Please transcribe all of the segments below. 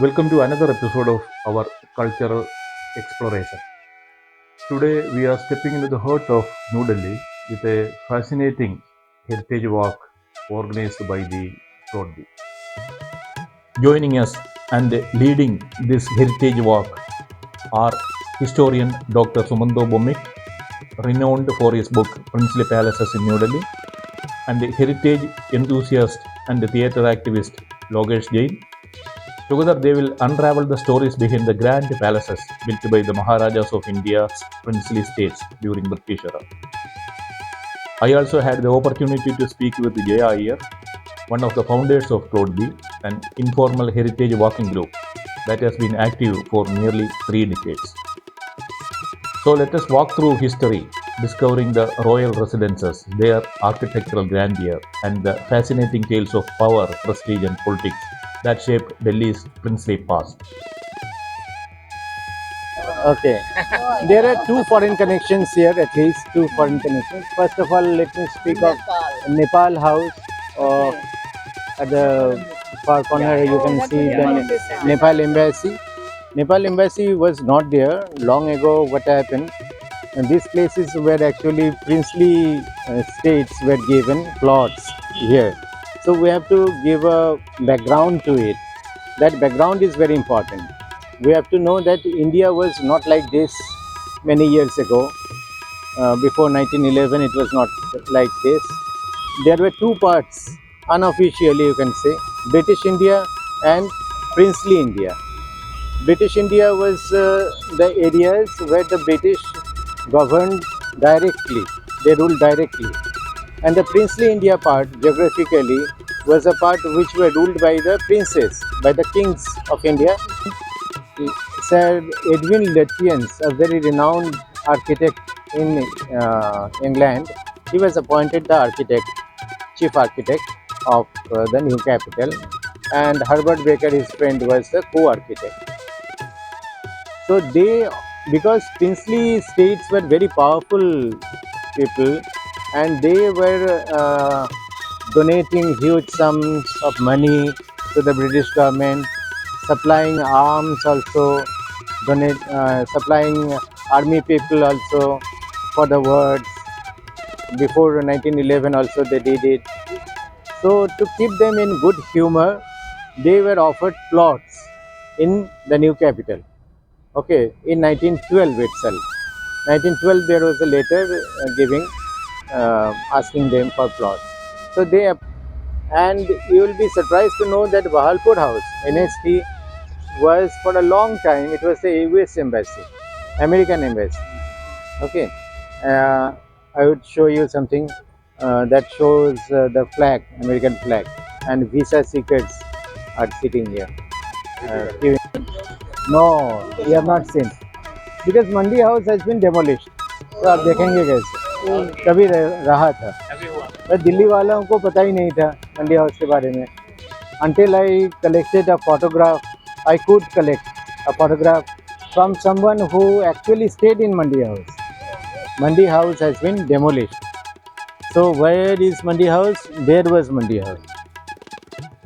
Welcome to another episode of our cultural exploration. Today we are stepping into the heart of New Delhi with a fascinating heritage walk organized by the Prodby. Joining us and leading this heritage walk are historian Dr. Sumando Bommik, renowned for his book Princely Palaces in New Delhi, and heritage enthusiast and theatre activist Logesh Jain. Together, they will unravel the stories behind the grand palaces built by the Maharajas of India's princely states during British era. I also had the opportunity to speak with Jaya Iyer, one of the founders of Prodby, an informal heritage walking group that has been active for nearly 3 decades. So let us walk through history, discovering the royal residences, their architectural grandeur, and the fascinating tales of power, prestige, and politics that shaped Delhi's princely past. Okay, there are two foreign connections here, at least two foreign connections. First of all, let me speak of Nepal House. Or at the far corner, you can see the Nepal Embassy. Nepal Embassy was not there long ago. What happened? And these places were actually princely states were given plots here. So we have to give a background to it. That background is very important. We have to know that India was not like this many years ago. Before 1911, it was not like this. There were two parts, unofficially, you can say, British India and Princely India. British India was the areas where the British governed directly, they ruled directly. And the Princely India part, geographically, was a part which were ruled by the princes, by the kings of India. Sir Edwin Lutyens, a very renowned architect in England, he was appointed the architect, chief architect of the new capital, and Herbert Baker, his friend, was the co-architect. So they, because princely states were very powerful people, and they were donating huge sums of money to the British government, supplying arms also, supplying army people also for the words. Before 1911 also they did it. So to keep them in good humor, they were offered plots in the new capital. Okay, in 1912 itself. 1912 there was a letter giving, asking them for plots. So they, and you will be surprised to know that Bahalpur House, NST, was for a long time, it was the US embassy, American embassy. Okay, I would show you something that shows the flag, American flag, and visa seekers are sitting here. No, you have not seen, because Mandi House has been demolished. तो आप देखेंगे कैसे, कभी रहा था, पर दिल्ली वालों को पता ही नहीं था मंडी हाउस के बारे में. Until I collected a photograph, I could collect a photograph from someone who actually stayed in Mandi House. Mandi House has been demolished. So where is Mandi House? There was Mandi House.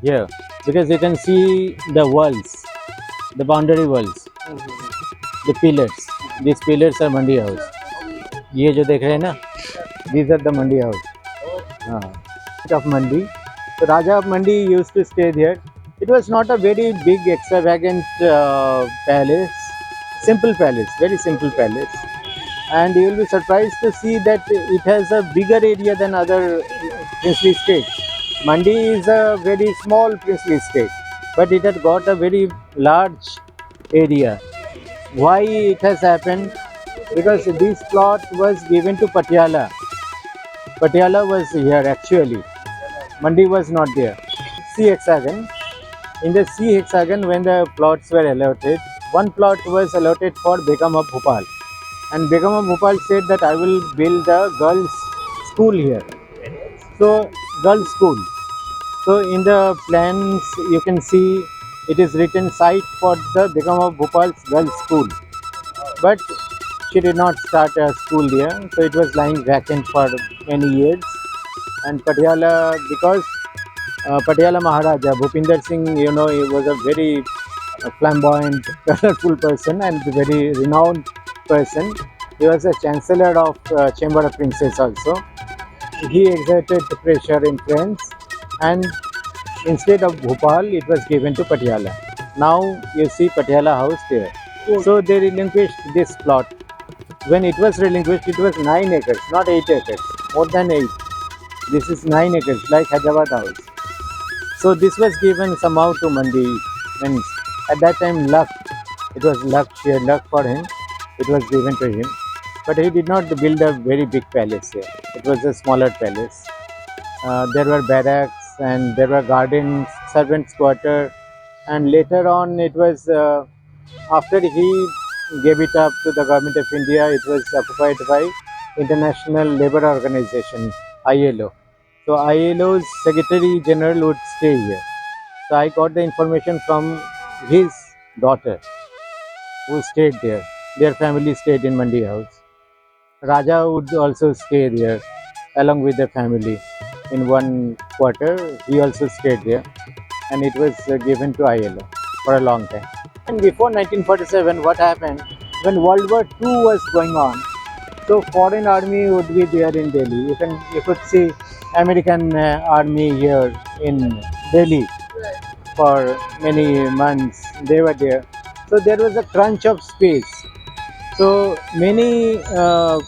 Here, because you can see the walls, the boundary walls, the pillars. These pillars are Mandi House. ये जो देख रहे हैं ना, these are the Mandi House. Of Mandi. So Raja of Mandi used to stay there. It was not a very big, extravagant palace, simple palace, very simple palace. And you will be surprised to see that it has a bigger area than other princely states. Mandi is a very small princely state, but it had got a very large area. Why it has happened? Because this plot was given to Patiala. Patiala was here actually. Mandi was not there. C hexagon. In the C hexagon, when the plots were allotted, one plot was allotted for Begum of Bhopal. And Begum of Bhopal said that I will build a girls' school here. So, girls' school. So, in the plans, you can see it is written site for the Begum of Bhopal's girls' school. But she did not start a school there, so it was lying vacant for many years. And Patiala, because Patiala Maharaja, Bhupinder Singh, he was a very a flamboyant, colorful person and very renowned person. He was a chancellor of Chamber of Princes also. He exerted pressure in France, and instead of Bhopal, it was given to Patiala. Now you see Patiala house there. So they relinquished this plot. When it was relinquished, it was 9 acres, not 8 acres, more than 8. This is 9 acres, like Hyderabad house. So this was given somehow to Mandi. Means at that time, luck. It was luck, sheer luck for him. It was given to him. But he did not build a very big palace here. It was a smaller palace. There were barracks and there were gardens, servants' quarter, and later on it was after he gave it up to the government of India, it was occupied by International Labour Organization (ILO). So ILO's Secretary General would stay here. So I got the information from his daughter who stayed there. Their family stayed in Mandi House. Raja would also stay there along with the family in one quarter. He also stayed there, and it was given to ILO for a long time. And before 1947, what happened when World War II was going on? So foreign army would be there in Delhi. You could see American army here in Delhi for many months. They were there. So there was a crunch of space. So many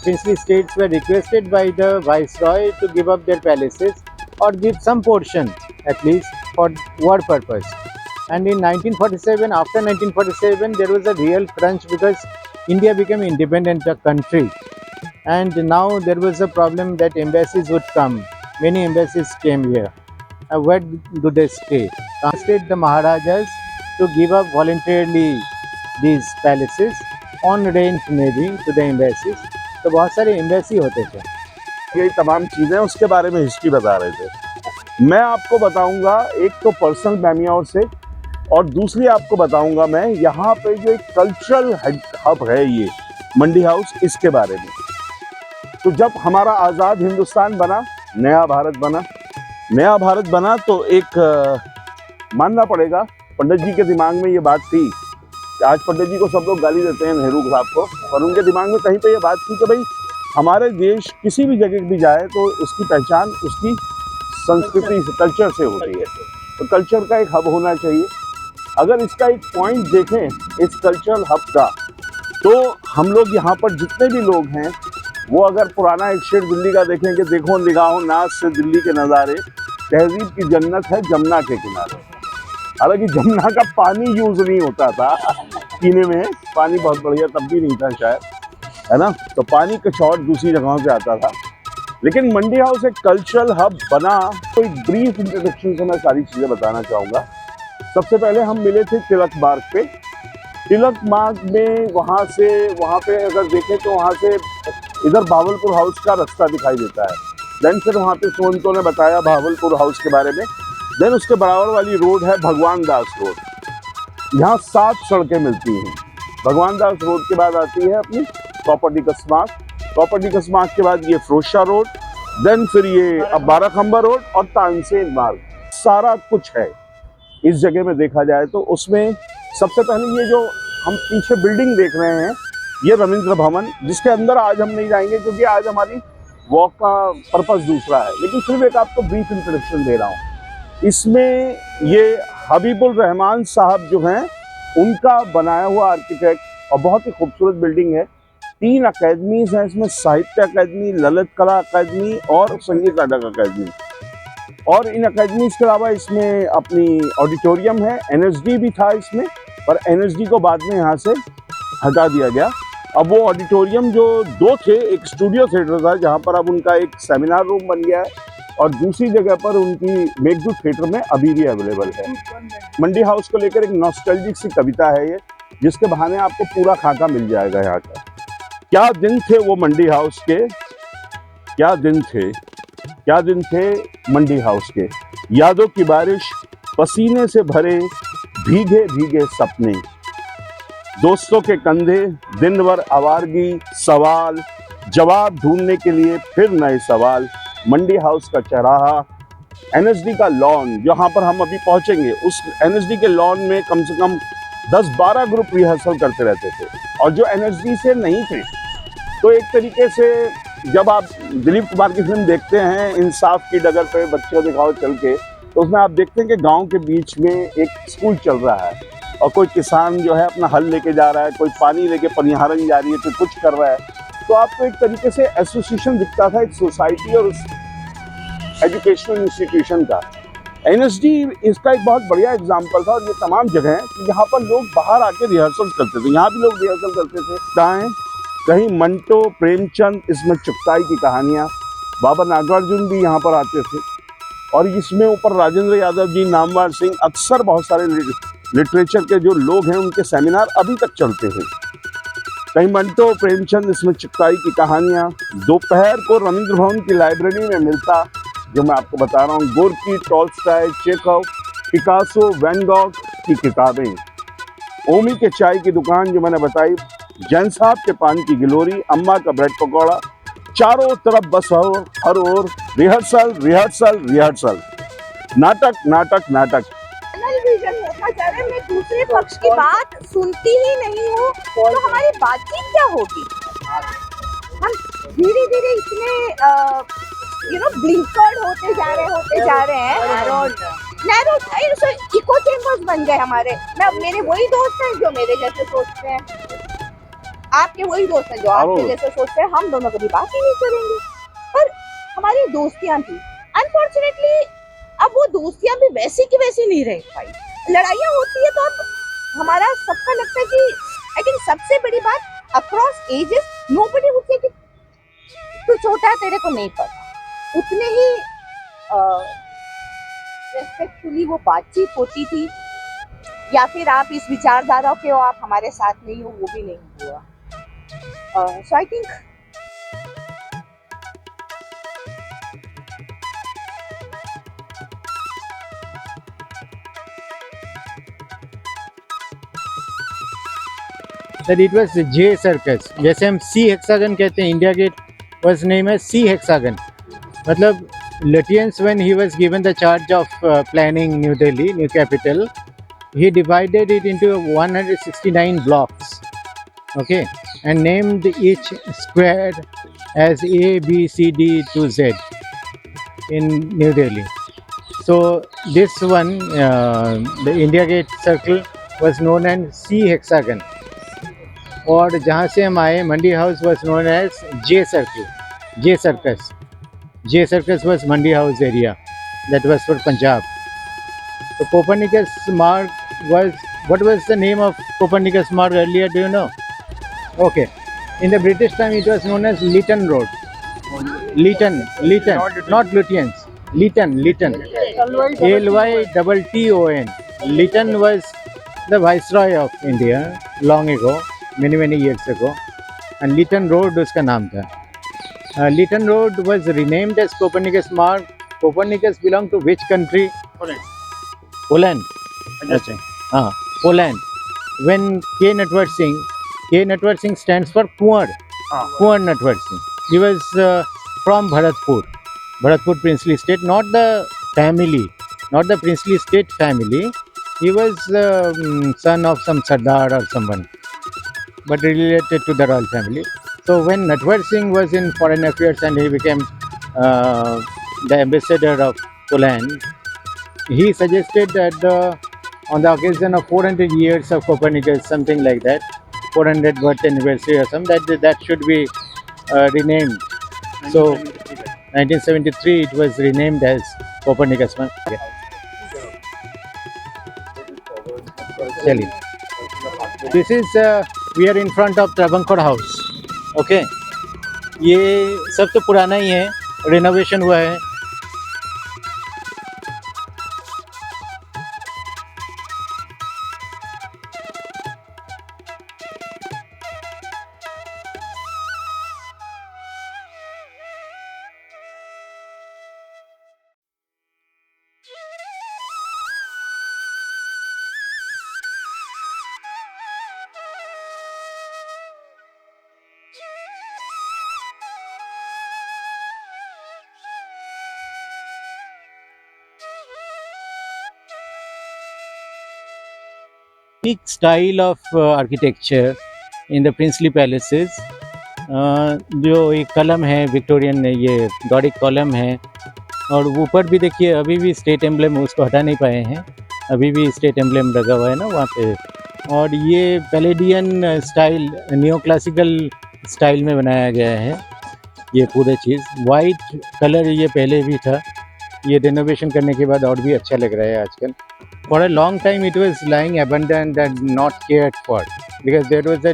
princely states were requested by the viceroy to give up their palaces or give some portion at least for war purpose. And in 1947, after 1947, there was a real crunch because India became independent country. And now there was a problem that embassies would come. Many embassies came here. Where do they stay? Translate the Maharajas to give up voluntarily these palaces on rent maybe to the embassies. तो बहुत सारे embassy होते थे. यही तमाम चीज़ें उसके बारे में हिस्ट्री बता रहे थे. मैं आपको बताऊंगा एक तो पर्सनल मैमियोर से, और दूसरी आपको बताऊंगा मैं यहाँ पे जो एक कल्चरल हब है ये मंडी हाउस, इसके बारे में. तो जब हमारा आज़ाद हिंदुस्तान बना, नया भारत बना तो एक मानना पड़ेगा पंडित जी के दिमाग में ये बात थी. आज पंडित जी को सब लोग गाली देते हैं, नेहरू साहब को, पर उनके दिमाग में कहीं पे ये बात थी कि भाई हमारे देश किसी भी जगह भी जाए तो इसकी पहचान उसकी संस्कृति से, कल्चर से होती है. तो कल्चर का एक हब होना चाहिए. अगर इसका एक पॉइंट देखें इस कल्चरल हब का, तो हम लोग यहाँ पर जितने भी लोग हैं वो अगर पुराना एक शेर दिल्ली का देखेंगे, देखो निगाहों नाज से दिल्ली के नज़ारे, तहजीब की जन्नत है जमुना के किनारे. हालांकि जमुना का पानी यूज़ नहीं होता था पीने में, पानी बहुत बढ़िया तब भी नहीं था शायद, है ना. तो पानी कुछ और दूसरी जगहों से आता था. लेकिन मंडी हाउस एक कल्चरल हब बना. तो एक ब्रीफ इंट्रोडक्शन से मैं सारी चीज़ें बताना चाहूँगा. सबसे पहले हम मिले थे तिलक मार्ग पे. तिलक मार्ग में वहाँ पे अगर देखें तो वहाँ से इधर भावलपुर हाउस का रास्ता दिखाई देता है. देन फिर वहाँ पे सुमंतों ने बताया भावलपुर हाउस के बारे में. देन उसके बराबर वाली रोड है भगवान दास रोड. यहाँ 7 सड़कें मिलती हैं. भगवान दास रोड के बाद आती है अपनी प्रॉपर्टी कस्माक के बाद ये फिरोजशाह रोड, देन फिर ये अब बाराखंबा रोड और तानसेन मार्ग. सारा कुछ है इस जगह में देखा जाए तो. उसमें सबसे पहले ये जो हम पीछे बिल्डिंग देख रहे हैं ये रविंद्र भवन, जिसके अंदर आज हम नहीं जाएंगे क्योंकि आज हमारी वॉक का पर्पस दूसरा है. लेकिन फिर एक आपको ब्रीफ इंट्रोडक्शन दे रहा हूँ. इसमें ये हबीबुल रहमान साहब जो हैं उनका बनाया हुआ आर्किटेक्ट, और बहुत ही खूबसूरत बिल्डिंग है. 3 अकेडमीज हैं इसमें, साहित्य अकेडमी, ललित कला अकेडमी और संगीत नाटक अकेडमी. और इन अकेडमीज के अलावा इसमें अपनी ऑडिटोरियम है. एनएसडी भी था इसमें, पर एनएसडी को बाद में यहाँ से हटा दिया गया. अब वो ऑडिटोरियम जो 2 थे, एक स्टूडियो थिएटर था जहाँ पर अब उनका एक सेमिनार रूम बन गया है, और दूसरी जगह पर उनकी मेघदूत थिएटर में अभी भी अवेलेबल है. मंडी हाउस को लेकर एक नॉस्टैल्जिक सी कविता है ये, जिसके बहाने आपको पूरा खाका मिल जाएगा यहाँ का. क्या दिन थे वो मंडी हाउस के, क्या दिन थे मंडी हाउस के. यादों की बारिश, पसीने से भरे भीगे भीगे सपने, दोस्तों के कंधे दिन भर आवारगी, सवाल जवाब ढूंढने के लिए फिर नए सवाल. मंडी हाउस का चौराहा, एनएसडी का लॉन जहाँ पर हम अभी पहुँचेंगे, उस एनएसडी के लॉन में कम से कम 10-12 ग्रुप रिहर्सल करते रहते थे, और जो एनएसडी से नहीं थे, तो एक तरीके से जब आप दिलीप कुमार की फिल्म देखते हैं इंसाफ की डगर पे बच्चों दिखाओ चल के, तो उसमें आप देखते हैं कि गांव के बीच में एक स्कूल चल रहा है और कोई किसान जो है अपना हल लेके जा रहा है, कोई पानी लेके पनिहारन जा रही है, कोई कुछ कर रहा है। तो आपको एक तरीके से एसोसिएशन दिखता था एक सोसाइटी और उस एजुकेशनल इंस्टीट्यूशन का। एनएसडी इसका एक बहुत बढ़िया एग्जाम्पल था, और ये तमाम जगह हैं कि यहाँ पर लोग बाहर आके रिहर्सल करते थे। यहाँ भी लोग रिहर्सल करते थे। कहाँ कहीं मंटो, प्रेमचंद, इसमें चुगताई की कहानियाँ, बाबा नागार्जुन भी यहाँ पर आते थे, और इसमें ऊपर राजेंद्र यादव जी, नामवर सिंह, अक्सर बहुत सारे लिटरेचर के जो लोग हैं उनके सेमिनार अभी तक चलते हैं। कहीं मंटो, प्रेमचंद, इसमें चुगताई की कहानियाँ। दोपहर को रविंद्र भवन की लाइब्रेरी में मिलता, जो मैं आपको बता रहा हूँ, Gorky, Tolstoy, Chekhov, Picasso, Van Gogh की किताबें। ओमी के चाय की दुकान जो मैंने बताई, जैन साहब के पान की गिलोरी, अम्मा का ब्रेड पकौड़ा, चारों तरफ बस हो हर ओर रिहर्सल रिहर्सल रिहर्सल, नाटक नाटक नाटक। टेलीविजन होता जा रहा है, मैं दूसरे पक्ष की बात सुनती ही नहीं हूँ, तो हमारी बातचीत क्या होगी? हम धीरे धीरे इतने ब्लिंकर्ड होते जा रहे हैं, नैरो इको चेम्बर्स बन गए हमारे। मेरे वही दोस्त हैं जो मेरे जैसे सोचते हैं, आपके वही दोस्त हैं जो आपके जैसे सोचते हैं। हम दोनों कभी बात ही नहीं करेंगे, पर हमारी दोस्तियां थी। अनफॉर्चुनेटली अब वो दोस्तियां भी वैसी की वैसी नहीं रह पाई। लड़ाइयाँ होती है तो अब हमारा सबका लगता है कि आई थिंक सबसे बड़ी बात across edges nobody would say कि तू छोटा है, तेरे को नहीं पता। उतने ही रेस्पेक्टफुली वो बातचीत होती थी, या फिर आप इस विचारधारा के हो, आप हमारे साथ नहीं हो, वो भी नहीं हुआ। So I think that it was J Circus, जैसे हम C Hexagon कहते हैं, India Gate was named as C Hexagon। मतलब Lutyens, when he was given the charge of planning New Delhi, new capital, he divided it into 169 blocks, okay, and named each square as A, B, C, D to Z in New Delhi. So this one, the India Gate Circle was known as C Hexagon, और जहाँ से हम आए मंडी house was known as J Circle, J Circus. J Circus was Mandi House area, that was for Punjab. So Copernicus Marg was, what was the name of Copernicus Marg earlier, do you know? Okay, in the British time it was known as Lytton Road. Lytton, not Lutyens, Lytton, Lytton. Lytton was the Viceroy of India long ago, many years ago, and Lytton Road उसका नाम था. Lytton Road was renamed as Copernicus Marg. Copernicus belonged to which country? Poland. अच्छा, हाँ, Poland. When K. Natwar Singh stands for Kunwar. Kunwar Natwar Singh. He was from Bharatpur princely state, not the family, not the princely state family. He was son of some Sardar or someone, but related to the royal family. So when Natwar Singh was in foreign affairs and he became the ambassador of Poland, he suggested that on the occasion of 400 years of Copernicus, something like that, 400 birth anniversary or something, that should be renamed. So 1973 it was renamed as Copernicus. This is we are in front of Travancore House. Okay, ये सब तो पुराना ही है, renovation हुआ है. Gothic style of architecture in the princely palaces. जो एक कलम है विक्टोरियन, ये डॉरिक कॉलम है, और ऊपर भी देखिए अभी भी स्टेट एम्बलम उसको हटा नहीं पाए हैं, अभी भी स्टेट एम्बलम लगा हुआ है ना वहाँ पे। और ये पैलेडियन स्टाइल, नियो क्लासिकल स्टाइल में बनाया गया है ये पूरा चीज़। वाइट कलर ये पहले भी था, ये रिनोवेशन करने के बाद और भी अच्छा लग रहा है आजकल। For a long time it was lying abandoned and not cared for because there was a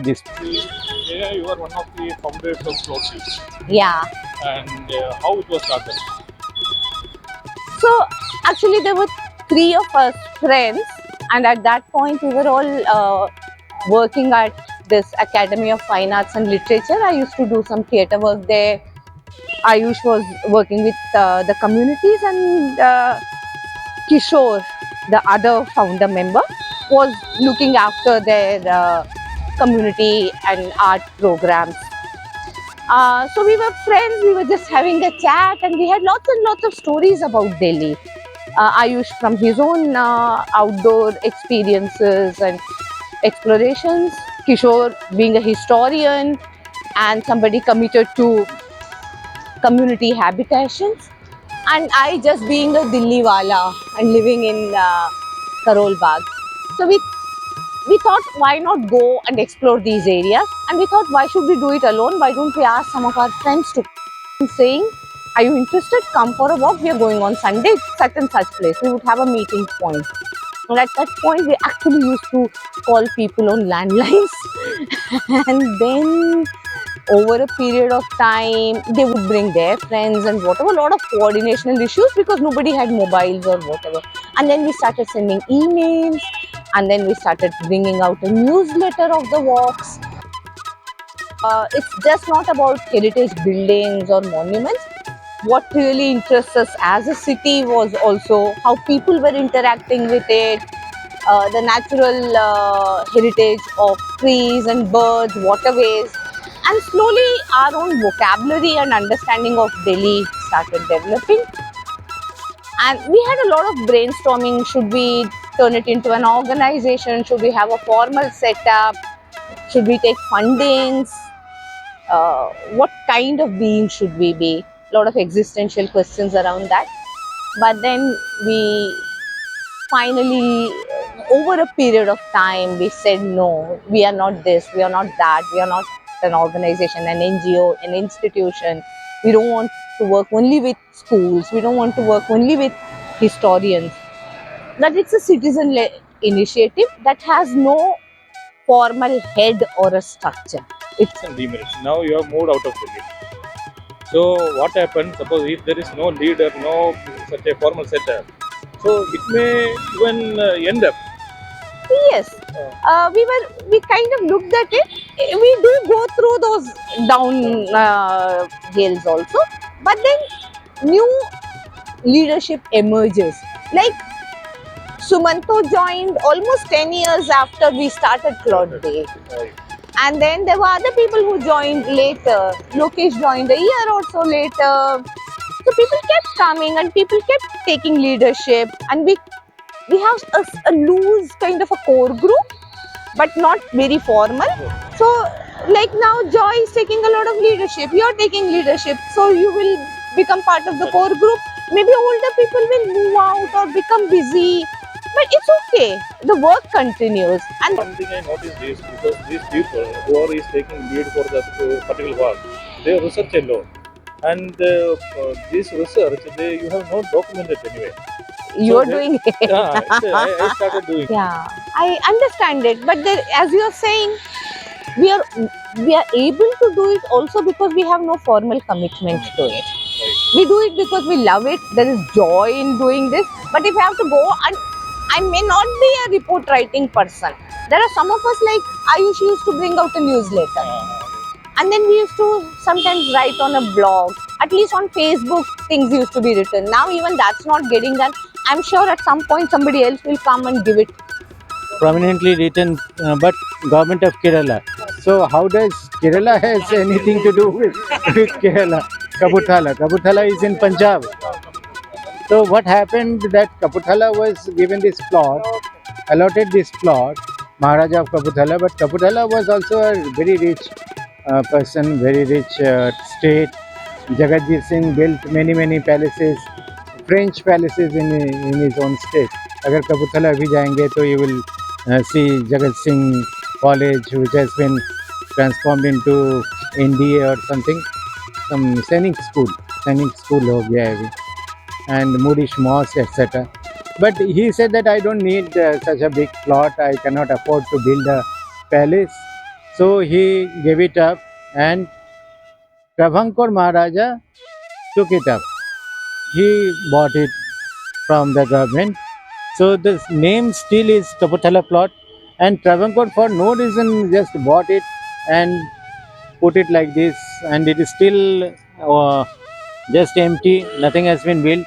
Yeah, you are one of the founders of Cloudseed. Yeah. And how it was started? So actually there were 3 of us friends, and at that point we were all working at this Academy of Fine Arts and Literature. I used to do some theatre work there. Ayush was working with the communities, and Kishore, the other founder member, was looking after their community and art programs. So we were friends, we were just having a chat, and we had lots and lots of stories about Delhi. Ayush from his own outdoor experiences and explorations, Kishore being a historian and somebody committed to community habitations, and I just being a Dilli wala and living in Karol Bagh. So we thought, why not go and explore these areas? And we thought, why should we do it alone? Why don't we ask some of our friends to come, saying, are you interested? Come for a walk. We are going on Sunday, such and such place. We would have a meeting point. And at that point, we actually used to call people on landlines. And then over a period of time, they would bring their friends and whatever, a lot of coordinational issues because nobody had mobiles or whatever. And then we started sending emails, and then we started bringing out a newsletter of the walks. It's just not about heritage buildings or monuments. What really interests us as a city was also how people were interacting with it, the natural heritage of trees and birds, waterways, and slowly our own vocabulary and understanding of Delhi started developing. And we had a lot of brainstorming. Should we turn it into an organization? Should we have a formal setup? Should we take fundings? What kind of being should we be? A lot of existential questions around that. But then we finally, over a period of time, we said no, we are not this, we are not that, we are not an organization, an NGO, an institution. We don't want to work only with schools, we don't want to work only with historians. That it's a citizen-led initiative that has no formal head or a structure. It's And demerits. Now you have moved out of Delhi. So what happens? Suppose if there is no leader, no such a formal setup, so it may even end up. yes, we kind of looked at it. We do go through those down hills also, but then new leadership emerges. Like Sumanto joined almost 10 years after we started Cloud Day. Right. And then there were other people who joined later. Lokesh joined a year or so later. So people kept coming and people kept taking leadership, and we have a loose kind of a core group, but not very formal. So like now Joy is taking a lot of leadership, you're taking leadership, so you will become part of the core group. Maybe older people will move out or become busy, but it's okay, the work continues. And One thing I noticed is because these people who are is taking lead for the particular work, they research alone, and this research you have not documented anyway. you're they- doing it. Yeah, I started doing. Yeah, I understand it, but there, as you are saying, we are able to do it also because we have no formal commitment to it. Right. We do it because we love it. There is joy in doing this. But if I have to go, and I may not be a report writing person. There are some of us like Ayush used to bring out a newsletter, and then we used to sometimes write on a blog. At least on Facebook, things used to be written. Now even that's not getting done. I'm sure at some point somebody else will come and give it. prominently written, but government of Kerala. So how does Kerala has anything to do with Kerala? Kapurthala is in Punjab. So what happened that Kapurthala was given this plot, allotted this plot, Maharaja of Kapurthala, but Kapurthala was also a very rich person, very rich state. Jagatjit Singh built many palaces, French palaces in his own state. अगर कपूरथला अभी जाएंगे तो you will see Jagat Singh College, which has been transformed into NDA or something, some सैनिक school हो गया है अभी, and Moorish mosque, etc. But he said that I don't need such a big plot, I cannot afford to build a palace. So he gave it up, and Prabhankar Maharaja took it up. He bought it from the government. So the name still is Kapurthala plot, and Travancore for no reason just bought it and put it like this, and it is still just empty, nothing has been built.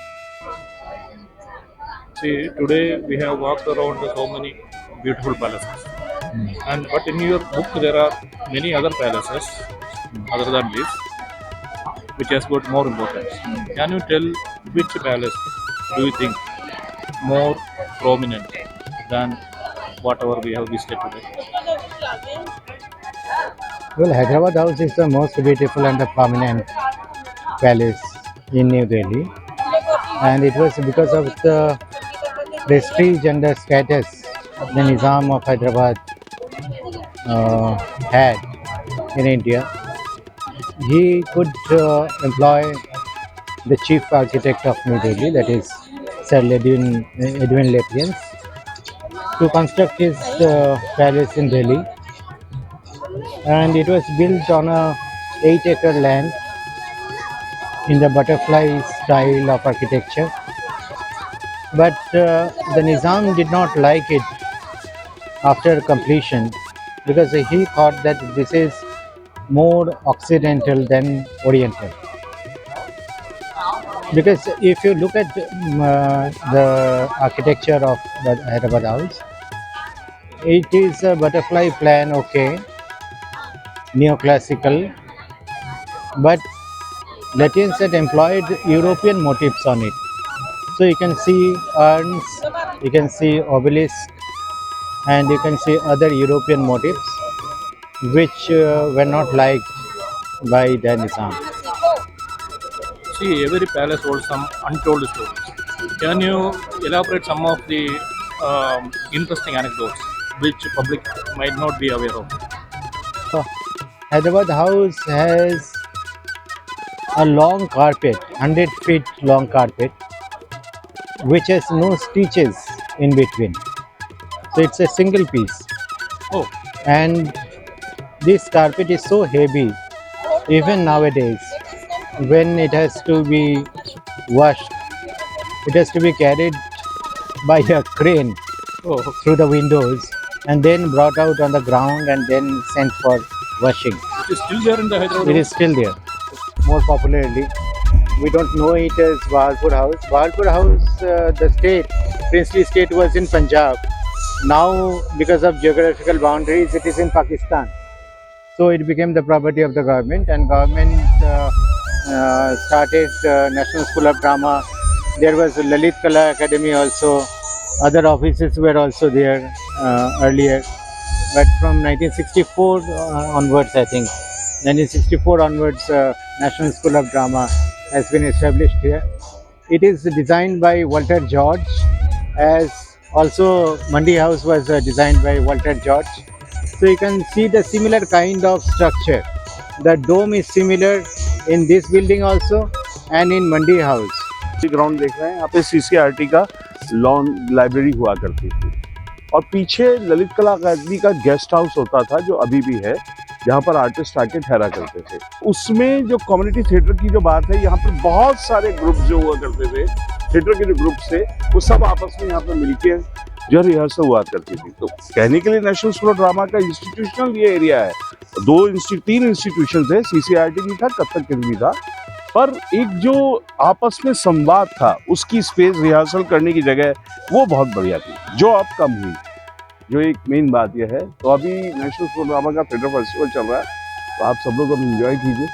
See, today we have walked around so many beautiful palaces, and but in your book there are many other palaces other than this, which has got more importance. Can you tell which palace do you think more prominent than whatever we have visited today? Well, Hyderabad House is the most beautiful and the prominent palace in New Delhi, and it was because of the prestige and the status the Nizam of Hyderabad had in India. He could employ the chief architect of New Delhi, that is Sir Edwin Lutyens, to construct his palace in Delhi, and it was built on a 8-acre land in the butterfly style of architecture. But the Nizam did not like it after completion, because he thought that this is more occidental than oriental. Because if you look at the architecture of the Hyderabad House, it is a butterfly plan, okay, neoclassical, but Lutyens had employed European motifs on it. So you can see urns, you can see obelisks, and you can see other European motifs which were not liked by the Nizam. See, every palace holds some untold stories. Can you elaborate some of the interesting anecdotes which public might not be aware of? So, Hyderabad House has a long carpet, 100 feet long carpet, which has no stitches in between. So it's a single piece. Oh, And this carpet is so heavy, even nowadays, when it has to be washed, it has to be carried by a crane oh, through the windows and then brought out on the ground and then sent for washing. it is still there in the Hyderabad. It is still there. More popularly, we don't know it as Bahalpur House. Bahalpur House, the state, princely state, was in Punjab. Now, because of geographical boundaries, it is in Pakistan. So it became the property of the government, and government started National School of Drama. There was Lalit Kala Academy also. Other offices were also there earlier. But from 1964 onwards, I think, 1964 onwards, National School of Drama has been established here. It is designed by Walter George, as also Mandi House was designed by Walter George. So you can see the similar kind of structure. The dome is similar in this building also and in Mandi House. Ground देख रहे हैं, यहाँ पे CCRT का lawn library हुआ करती थी, और पीछे ललित कला अकादमी का गेस्ट हाउस होता था, जो अभी भी है, जहाँ पर आर्टिस्ट आके ठहरा करते थे। उसमें जो कम्युनिटी थिएटर की जो बात है, यहाँ पर बहुत सारे ग्रुप जो हुआ करते थे, थिएटर के जो ग्रुप थे, वो सब आपस में यहाँ पर मिलके जो रिहर्सल हुआ करती थी। तो कहने के लिए नेशनल स्कूल ऑफ ड्रामा का इंस्टीट्यूशनल ये एरिया है। 3 इंस्टीट्यूशन थे, सीसीआरटी भी था, कथक भी था, पर एक जो आपस में संवाद था, उसकी स्पेस रिहर्सल करने की जगह वो बहुत बढ़िया थी, जो अब कम हुई। जो एक मेन बात यह है, तो अभी नेशनल स्कूल ड्रामा का थिएटर फेस्टिवल चल रहा है, तो आप सब लोग अब एंजॉय कीजिए।